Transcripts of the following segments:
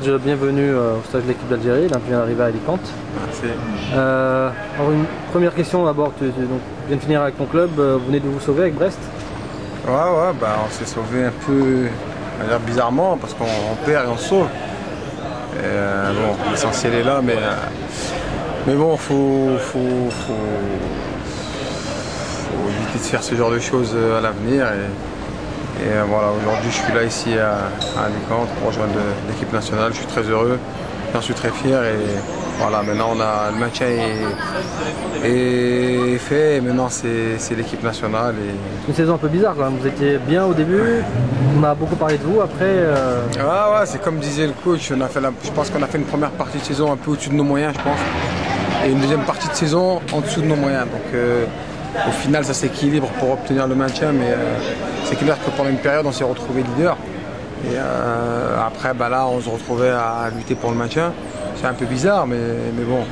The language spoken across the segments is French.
Bienvenue au stage de l'équipe d'Algérie, là, je viens d'arriver à Alicante. Merci. Alors une première question d'abord, tu viens de finir avec ton club, vous venez de vous sauver avec Brest? Ouais, bah, on s'est sauvé un peu, on va dire bizarrement, parce qu'on perd et on se sauve. Bon, l'essentiel est là, mais bon, faut éviter de faire ce genre de choses à l'avenir. Et voilà, aujourd'hui je suis là ici à Alicante pour rejoindre l'équipe nationale. Je suis très heureux, j'en suis très fier et voilà, maintenant le maintien est fait et maintenant c'est l'équipe nationale. Une saison un peu bizarre quand même, vous étiez bien au début, on a beaucoup parlé de vous, après... Ouais, c'est comme disait le coach, je pense qu'on a fait une première partie de saison un peu au-dessus de nos moyens, je pense, et une deuxième partie de saison en dessous de nos moyens. Donc au final ça s'équilibre pour obtenir le maintien, mais c'est clair que pendant une période on s'est retrouvé leader et après là on se retrouvait à lutter pour le maintien. C'est un peu bizarre, mais bon,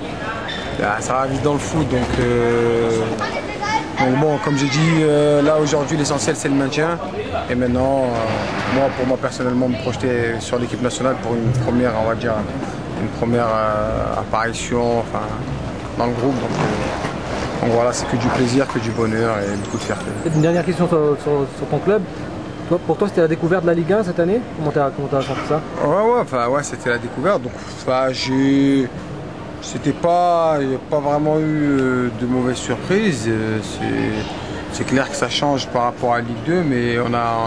ça va vite dans le foot, donc bon, comme j'ai dit, là aujourd'hui l'essentiel c'est le maintien et maintenant pour moi personnellement me projeter sur l'équipe nationale pour une première, on va dire, une première apparition, enfin, dans le groupe. Donc voilà, c'est que du plaisir, que du bonheur et beaucoup de fierté. Une dernière question sur ton club. Pour toi, c'était la découverte de la Ligue 1 cette année? Comment t'as senti ça? Ouais, c'était la découverte. Donc, il n'y a pas vraiment eu de mauvaises surprises. C'est clair que ça change par rapport à la Ligue 2, mais on a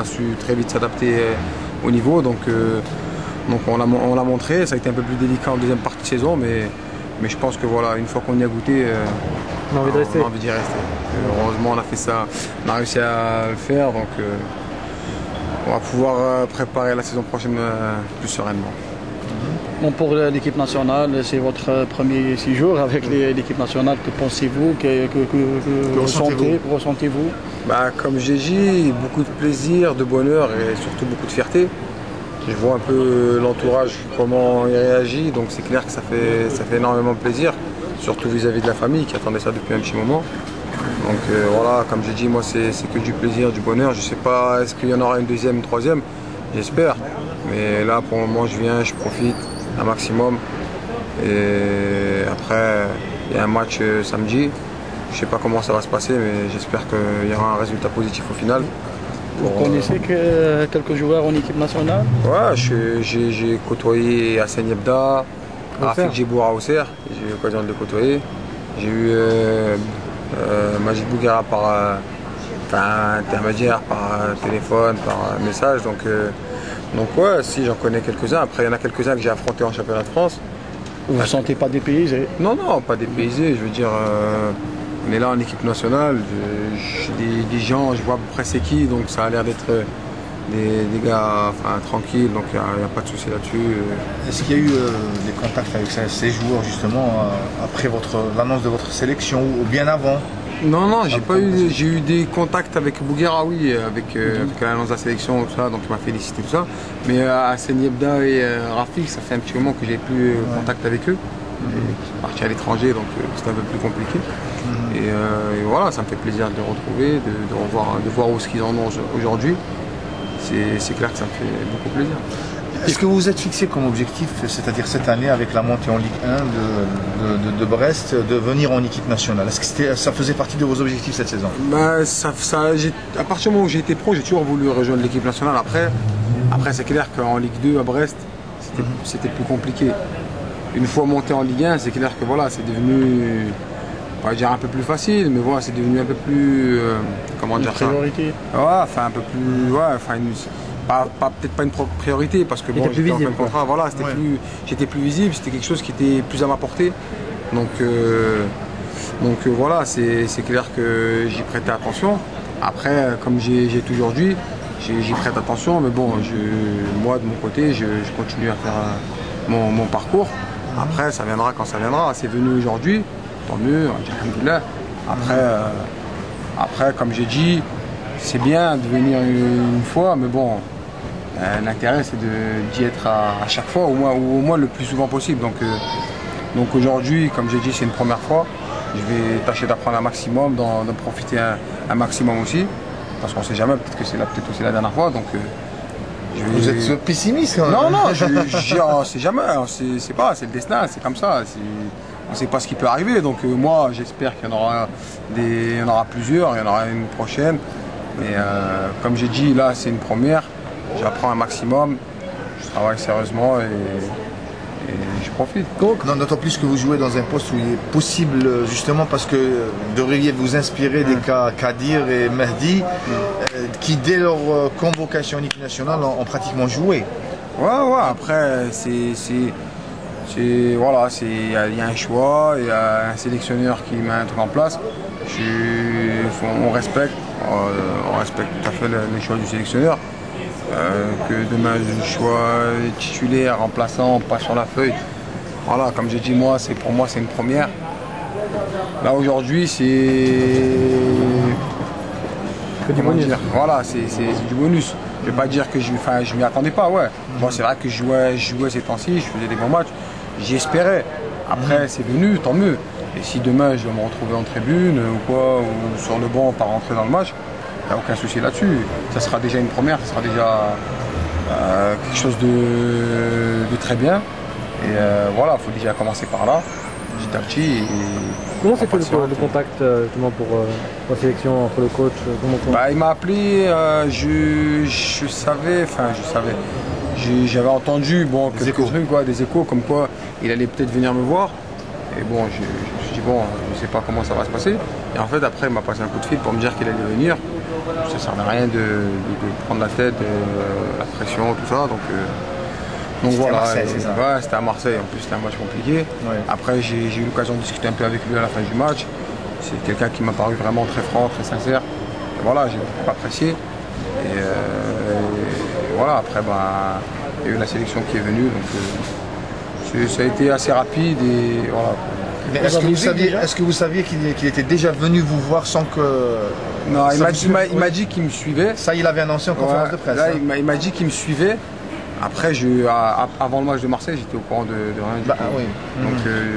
su très vite s'adapter au niveau. Donc on l'a montré. Ça a été un peu plus délicat en deuxième partie de saison, mais je pense que voilà, une fois qu'on y a goûté, on a envie de rester. On a envie d'y rester. Heureusement, on a fait ça, on a réussi à le faire, donc on va pouvoir préparer la saison prochaine plus sereinement. Bon, pour l'équipe nationale, c'est votre premier séjour avec l'équipe nationale. Que pensez-vous? Que ressentez-vous? Comme j'ai dit, beaucoup de plaisir, de bonheur et surtout beaucoup de fierté. Je vois un peu l'entourage, comment il réagit, donc c'est clair que ça fait énormément de plaisir, surtout vis-à-vis de la famille qui attendait ça depuis un petit moment. Donc voilà, comme j'ai dit, moi c'est que du plaisir, du bonheur. Je ne sais pas, est-ce qu'il y en aura une deuxième, une troisième? J'espère. Mais là, pour le moment, je viens, je profite un maximum. Et après, il y a un match samedi. Je ne sais pas comment ça va se passer, mais j'espère qu'il y aura un résultat positif au final. Vous connaissez quelques joueurs en équipe nationale? Ouais, j'ai côtoyé Hassan Yebda, Rafik Djiboura à Auxerre, j'ai eu l'occasion de le côtoyer. J'ai eu Majid Bouguera par intermédiaire, par téléphone, par message. Donc ouais, si j'en connais quelques-uns. Après, il y en a quelques-uns que j'ai affrontés en championnat de France. Vous ne vous sentez pas dépaysé? Non, pas dépaysé. Je veux dire, on est là en équipe nationale. Des gens, je vois à peu près c'est qui, donc ça a l'air d'être des gars tranquilles, donc il n'y a pas de souci là-dessus. Est-ce qu'il y a eu des contacts avec ces joueurs justement après l'annonce de votre sélection ou bien avant? Non, j'ai eu des contacts avec Bouguera, oui, avec l'annonce de la sélection, tout ça, donc il m'a félicité, tout ça. Mais Hassan Yebda et Rafik, ça fait un petit moment que j'ai plus contact avec eux. Je suis parti à l'étranger, donc c'était un peu plus compliqué. Et voilà, ça me fait plaisir de les retrouver, de voir où ce qu'ils en ont aujourd'hui. C'est clair que ça me fait beaucoup plaisir. Est-ce que vous vous êtes fixé comme objectif, c'est-à-dire cette année avec la montée en Ligue 1 de Brest, de venir en équipe nationale? Est-ce que ça faisait partie de vos objectifs cette saison? À partir du moment où j'ai été pro, j'ai toujours voulu rejoindre l'équipe nationale. Après c'est clair qu'en Ligue 2 à Brest, c'était plus compliqué. Une fois monté en Ligue 1, c'est clair que voilà, c'est devenu, on va dire un peu plus facile, mais voilà, c'est devenu un peu plus, comment dire ça? Priorité. Ouais, enfin un peu plus, ouais, enfin peut-être pas une priorité parce que bon, j'étais en fin de contrat, voilà, j'étais plus visible, c'était quelque chose qui était plus à ma portée. Donc voilà, c'est clair que j'y prêtais attention. Après, comme j'ai toujours dit, j'y prête attention, mais bon, moi de mon côté, je continue à faire mon parcours. Après, ça viendra quand ça viendra. C'est venu aujourd'hui, tant mieux, alhamdoulilah. Après, comme j'ai dit, c'est bien de venir une fois, mais bon, l'intérêt c'est d'y être à chaque fois, ou au moins le plus souvent possible. Donc aujourd'hui, comme j'ai dit, c'est une première fois. Je vais tâcher d'apprendre un maximum, d'en profiter un maximum aussi, parce qu'on ne sait jamais, peut-être que c'est peut-être aussi la dernière fois. Donc Vous êtes pessimiste quand même. Non, non, on sait jamais, c'est pas, c'est le destin, c'est comme ça. On ne sait pas ce qui peut arriver, donc moi j'espère qu'il y en aura il y en aura plusieurs, il y en aura une prochaine. Mais comme j'ai dit, là c'est une première, j'apprends un maximum, je travaille sérieusement et je profite. D'autant plus que vous jouez dans un poste où il est possible, justement parce que devriez vous inspirer des cas Kadir et Mehdi, qui dès leur convocation en équipe nationale ont pratiquement joué. Ouais, après voilà, il y a un choix, il y a un sélectionneur qui met un truc en place. On respecte tout à fait les choix du sélectionneur. Que demain je sois titulaire, remplaçant, pas sur la feuille. Voilà, comme j'ai dit, pour moi c'est une première. Là aujourd'hui c'est du bonus. Voilà, c'est du bonus. Je vais pas dire que je m'y attendais pas, ouais. Moi c'est vrai que je jouais ces temps-ci, je faisais des bons matchs, j'y espérais. Après c'est venu, tant mieux. Et si demain je dois me retrouver en tribune ou quoi, ou sur le banc, pas rentrer dans le match, il n'y a aucun souci là-dessus. Ça sera déjà une première, ça sera déjà quelque chose de très bien. Et voilà, il faut déjà commencer par là, petit à petit. Comment s'est fait le contact justement pour la sélection entre le coach Il m'a appelé, je savais, j'avais entendu quelques trucs, des échos comme quoi il allait peut-être venir me voir. Et bon, je me suis dit, bon, je ne sais pas comment ça va se passer. Et en fait, après, il m'a passé un coup de fil pour me dire qu'il allait venir. Ça ne servait à rien de prendre la tête, la pression, tout ça. Donc voilà. À Marseille, c'est ça? Ouais, c'était à Marseille. En plus, c'était un match compliqué. Ouais. Après, j'ai eu l'occasion de discuter un peu avec lui à la fin du match. C'est quelqu'un qui m'a paru vraiment très franc, très sincère. Et voilà, j'ai beaucoup apprécié. Et voilà, après, il y a eu la sélection qui est venue. Donc, ça a été assez rapide et voilà. Est-ce que vous saviez qu'il était déjà venu vous voir sans que... Non, il m'a dit qu'il me suivait. Ça, il avait annoncé en conférence de presse. Là, il m'a dit qu'il me suivait. Après, avant le match de Marseille, j'étais au courant de rien du tout. Oui.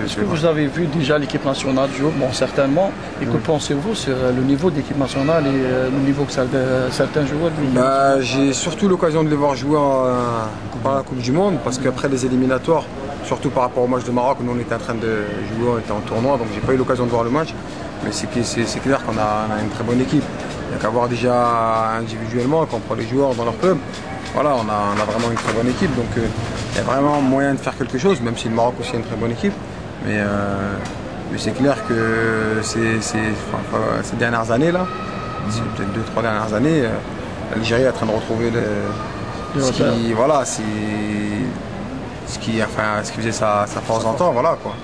Est-ce que vous avez vu déjà l'équipe nationale jouer? Bon, certainement. Et que pensez-vous sur le niveau de l'équipe nationale et le niveau que certains joueurs J'ai surtout l'occasion de les voir jouer par la Coupe du Monde, parce qu'après les éliminatoires, surtout par rapport au match de Maroc, nous on était en train de jouer, on était en tournoi, donc j'ai pas eu l'occasion de voir le match. Mais c'est clair qu'on a une très bonne équipe. Il n'y a qu'à voir déjà individuellement, quand on prend les joueurs dans leur club. Voilà, on a vraiment une très bonne équipe, donc il y a vraiment moyen de faire quelque chose, même si le Maroc aussi a une très bonne équipe. Mais c'est clair que ces dernières années, là, peut-être 2-3 dernières années, l'Algérie est en train de retrouver ce qui faisait sa force d'antan, voilà, quoi,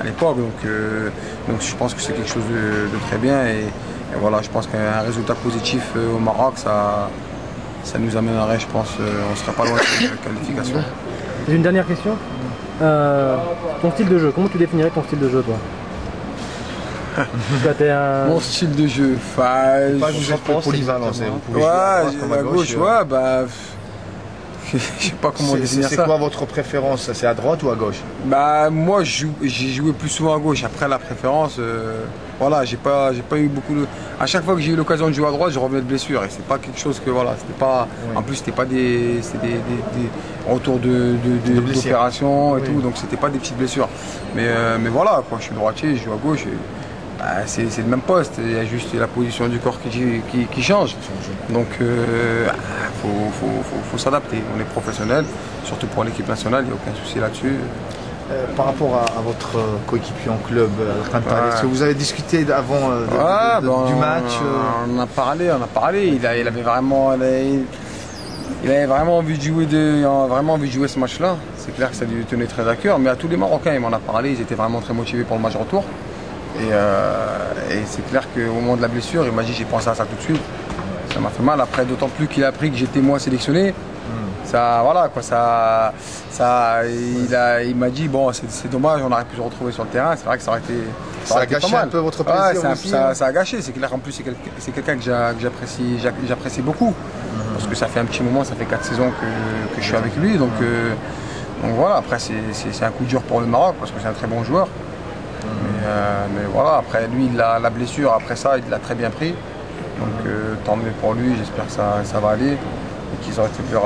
à l'époque. Donc je pense que c'est quelque chose de très bien. Et voilà, je pense qu'un résultat positif au Maroc, ça nous amènerait, je pense, on ne serait pas loin de la qualification. J'ai une dernière question. Ton style de jeu, comment tu définirais ton style de jeu, toi? Mon style de jeu, vous êtes polyvalent, vous pouvez jouer à gauche, je sais pas comment définir ça. C'est quoi votre préférence? C'est à droite ou à gauche? Moi j'ai joué plus souvent à gauche. Après la préférence, voilà, j'ai pas eu beaucoup de... À chaque fois que j'ai eu l'occasion de jouer à droite, je revenais de blessure. Et c'est pas quelque chose que voilà, c'était pas. Oui. En plus c'était pas des retours d'opération et tout, donc c'était pas des petites blessures. Mais voilà, quoi, je suis droitier, je joue à gauche. C'est le même poste, il y a juste la position du corps qui change. Donc faut s'adapter. On est professionnel, surtout pour l'équipe nationale, il n'y a aucun souci là-dessus. Par rapport à votre coéquipier en club, est-ce que vous avez discuté avant du match? On a parlé. Il avait vraiment envie de jouer ce match-là. C'est clair que ça lui tenait très à cœur, mais à tous les Marocains, il m'en a parlé, ils étaient vraiment très motivés pour le match retour. Et c'est clair qu'au moment de la blessure, il m'a dit j'ai pensé à ça tout de suite. Ça m'a fait mal. Après, d'autant plus qu'il a appris que j'étais moi sélectionné. Ça, voilà quoi, il m'a dit bon, c'est dommage, on aurait pu se retrouver sur le terrain. C'est vrai que ça aurait été. Ça a gâché un peu votre plaisir aussi. Ça a gâché. C'est clair. En plus, c'est quelqu'un que j'apprécie beaucoup. Parce que ça fait un petit moment, ça fait 4 saisons que je suis avec lui. Donc voilà. Après, c'est un coup dur pour le Maroc parce que c'est un très bon joueur. Mais voilà, après lui, la blessure, après ça, il l'a très bien pris. Donc tant mieux pour lui, j'espère que ça va aller. et qu'ils auraient été plus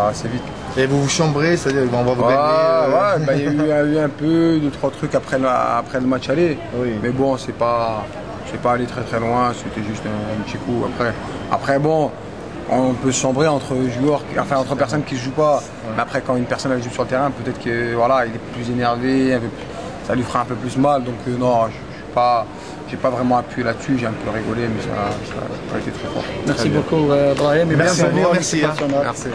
assez vite. Et vous vous chambrez, c'est-à-dire qu'on va vous Ouais, régler bah, il y a eu un peu, 2-3 trucs après le match aller. Oui. Mais bon, c'est pas allé très très loin, c'était juste un petit coup. Après bon, on peut se chambrer entre joueurs, enfin entre personnes qui ne jouent pas. Mais après, quand une personne elle joue sur le terrain, peut-être que voilà, il est plus énervé, ça lui fera un peu plus mal. Donc non, j'ai pas vraiment appuyé là-dessus, j'ai un peu rigolé, mais ça a été très fort. Merci beaucoup, Brahim. Merci à vous, merci. Merci.